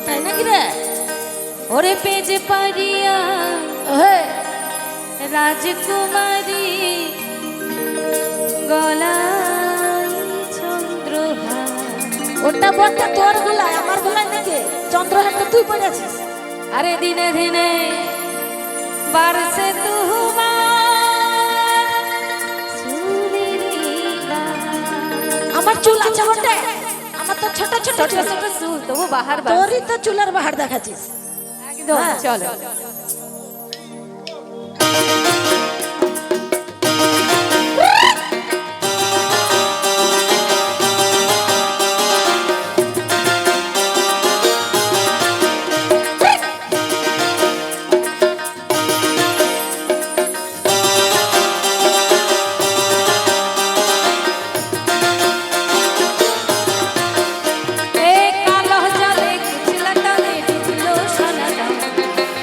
তাই নাকি রে? ওরে পেজে পারিয়া ওহে রাজকুমারী গলায় চন্দ্রহার। ওটা বটটা তোর গলায়, আমার গলায় নাকি? চন্দ্রহারটা তুই পরে আছিস। আরে দিনে দিনে বারসে তুমার চুলেরি গান। আমার চুল আছে বটে, আমার তো ছোট ছোট ছোট চুল। ছোট চুল তবু বাহার বাস। তোরই তো চুলের বাহার দেখাচ্ছিস। একদম হ্যাঁ। চলো।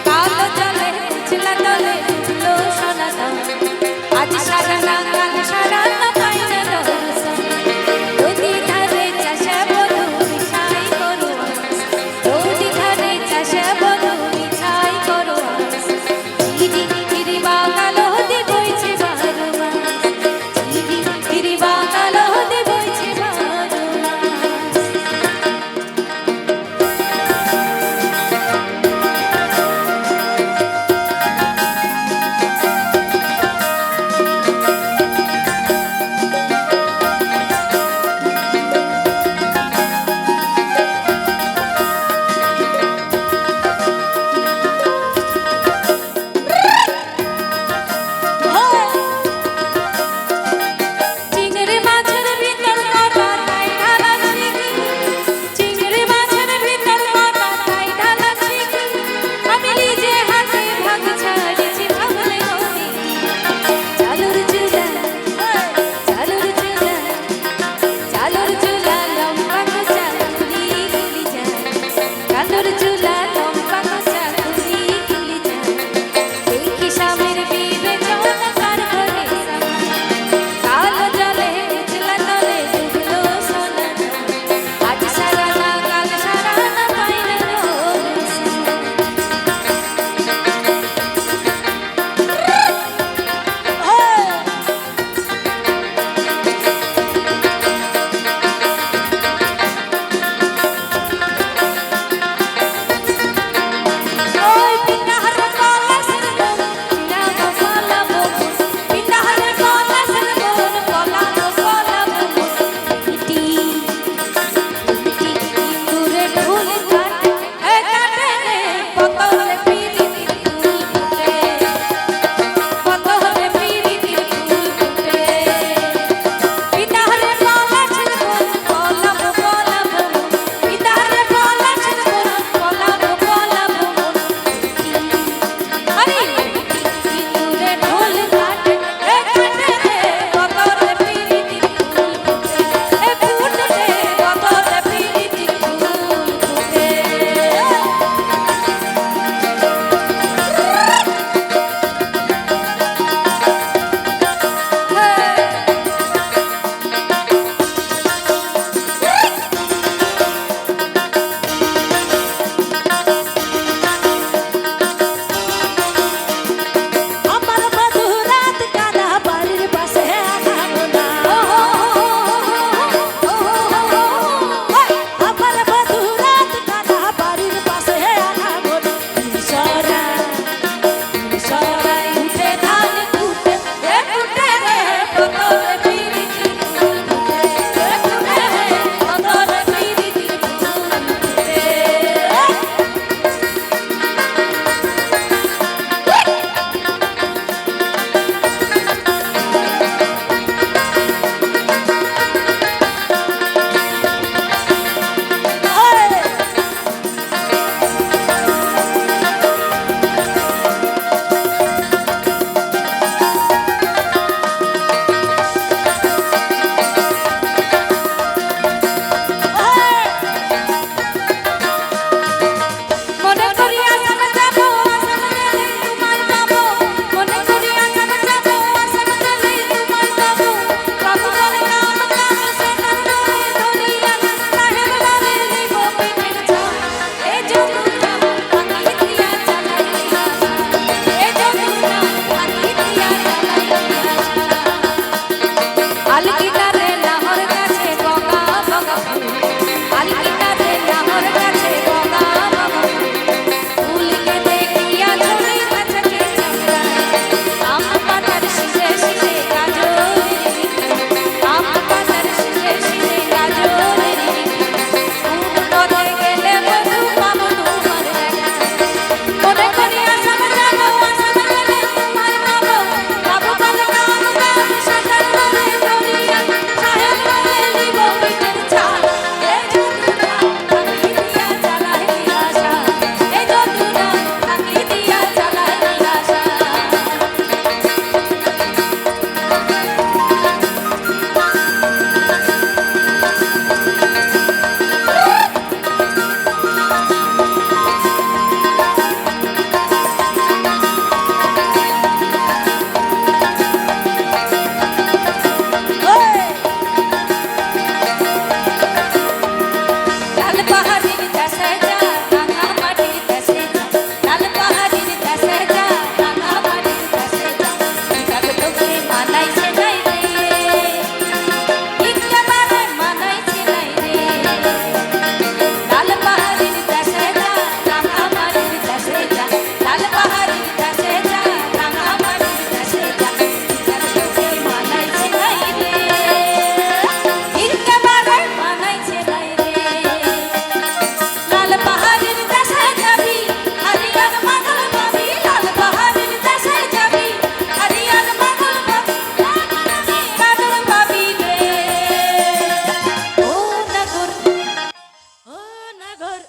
কালো জলে পাহাড়ের দেশে যা রাঙা মাটির দেশে যা লাল পাহাড়ের দেশে যা রাঙা মাটির দেশে যা যাক তোকে মানাইছে নাই রে একেবারে মানাইছে নাই রে লাল পাহাড়ের দেশে যা রাঙা মাটির দেশে যা লাল পাহাড়ের দেশে যা রাঙা মাটির দেশে যা যাক তোকে মানাইছে নাই রে একেবারে মানাইছে নাই রে লাল পাহাড়ের দেশে যাবি হরিয়ার মাগল পাবি লাল পাহাড়ের দেশে যাবি হরিয়ার মাগল পাবি মাগল পাবি রে ও নগর ও নগর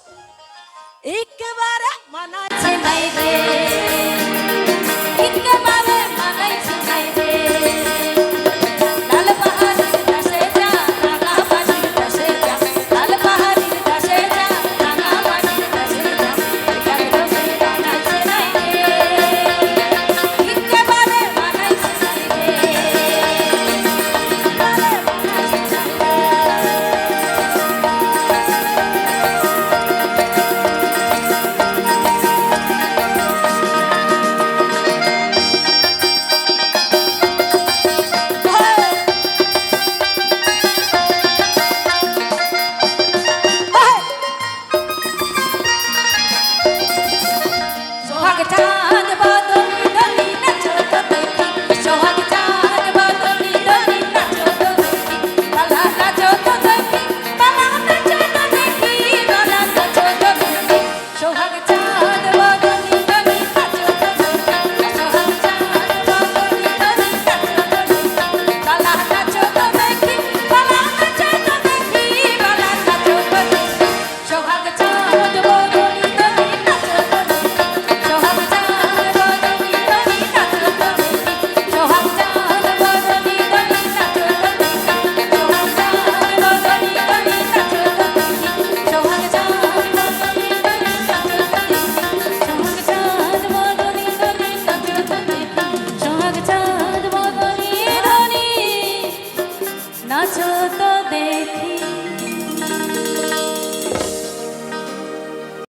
একেবারে মানাচ্ছে আছে নাই রে